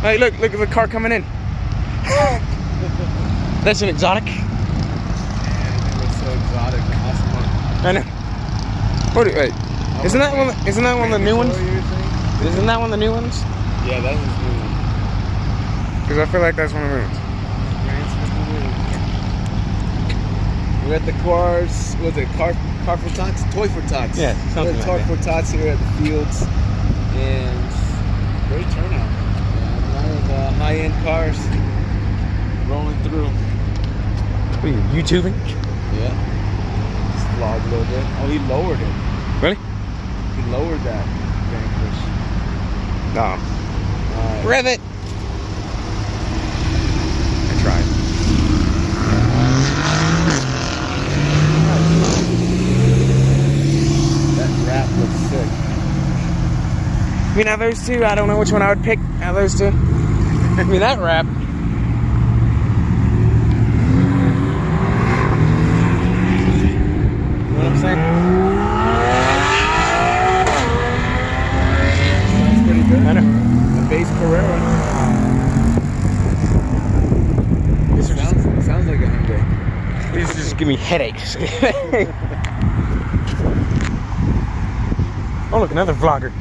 Hey, look at the car coming in. That's an exotic. Man, it looks so exotic. Awesome. I know. Wait. Isn't that one of the new ones? Isn't that one of the new ones? Yeah, that one's new. Because I feel like that's one of the new ones. We're at the cars. What was it? Car for Tots? Toy for Tots. Yeah, something We're at like Toy for Tots here at the fields, and great turnout. A lot of high-end cars rolling through. What are you, YouTubing? Yeah. Just vlog a little bit. Oh, he lowered it. Really? He lowered that Vanquish. No. Alright. Rev it. I tried. That wrap looks sick. I mean, out of those two, I don't know which one I would pick out of those two. I mean, that wrap. You know what I'm saying? Sounds pretty good. I know. The base Carrera. Sounds like a Hyundai. These just give me headaches. Oh, look, another vlogger.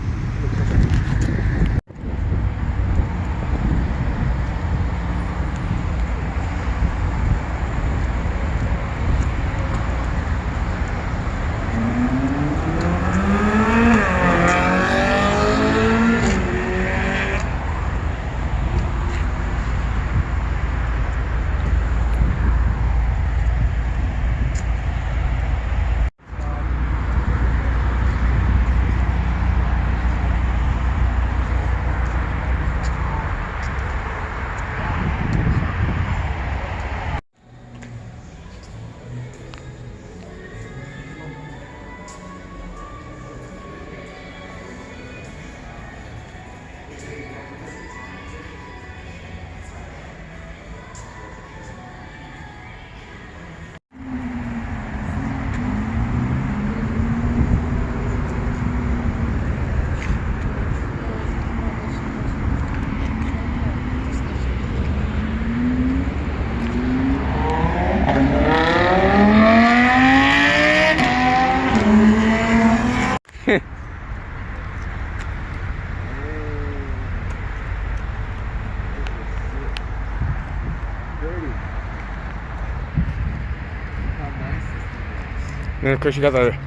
And of course you got the... I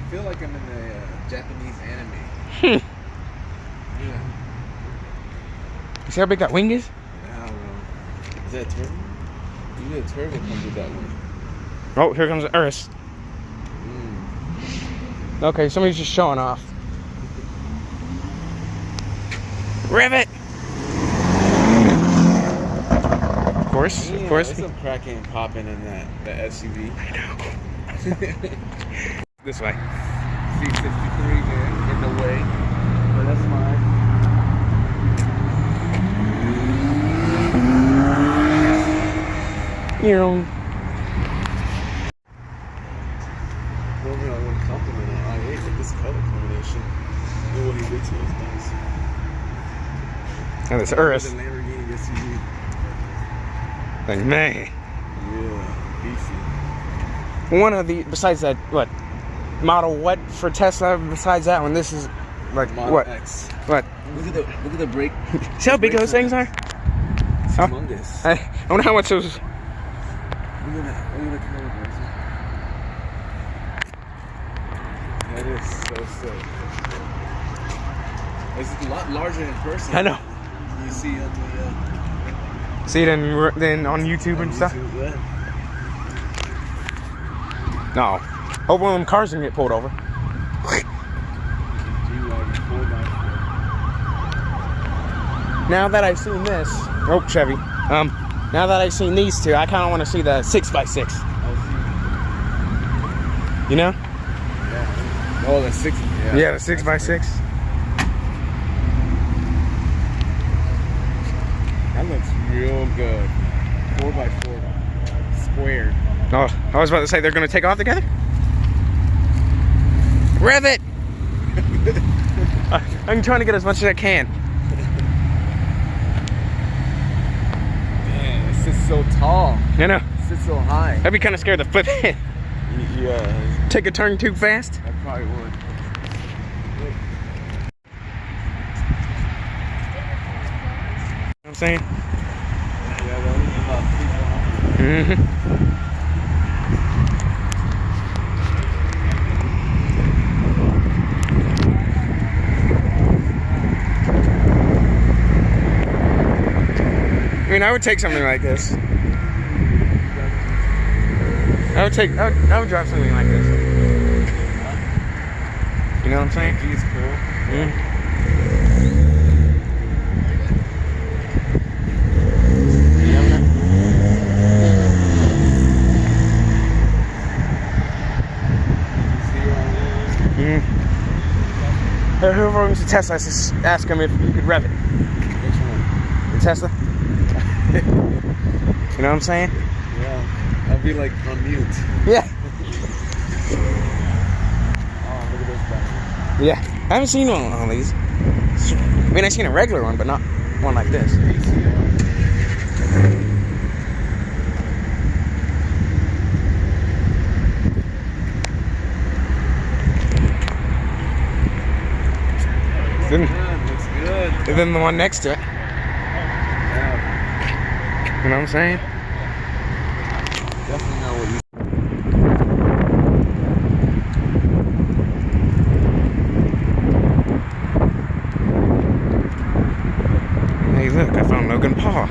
feel like I'm in the Japanese anime. Yeah. You see how big that wing is? I don't know. Is that a turbo? Usually a turbo comes with that one. Oh, here comes the Urus. Okay, somebody's just showing off. Rev it! Of course, Yeah, of course. there's some cracking and popping in that SUV. I know. This way. C63 man, in the way. But that's fine. Your own. Well, I wouldn't compliment it. I hate this color combination. And what he did to us nice. And this Urus. The Lamborghini SUV. Like, man. Yeah, beefy. One of the, besides that, what? Model what for Tesla? Besides that one, this is like Model what? X. What? Look at the brake. See how big those things are? It's humongous. I wonder how much those. Look at that. Look at the color. That is so sick. It's a lot larger in person. I know. You see on the See it then on YouTube and stuff. YouTube, yeah. No. Hope one of them cars didn't get pulled over. G-Wagon 4x4. Now that I've seen this, oh Chevy. Now that I've seen these two, I kind of want to see the 6x6. You know? Yeah. Oh, the 6. Yeah, the 6x6. That looks real good. 4x4 squared. Oh, I was about to say they're going to take off together. Rev it! I'm trying to get as much as I can. sits so tall. You know, Sits so high. I'd be kind of scared to flip it. Yeah, Take a turn too fast. I probably would. You know what I'm saying? Yeah, that is about people. I mean, I would take something like this. I would drive something like this. You know what I'm saying? He's cool. Whoever owns a Tesla, just ask him if you could rev it. Which one? The Tesla. You know what I'm saying? Yeah. I'll be like on mute. Yeah. Oh, look at this guy. Yeah. I haven't seen one of these. I mean, I've seen a regular one, but not one like this. Looks good. And then the one next to it. Yeah. You know what I'm saying? Definitely know what you. Hey, look, I found Logan Paul.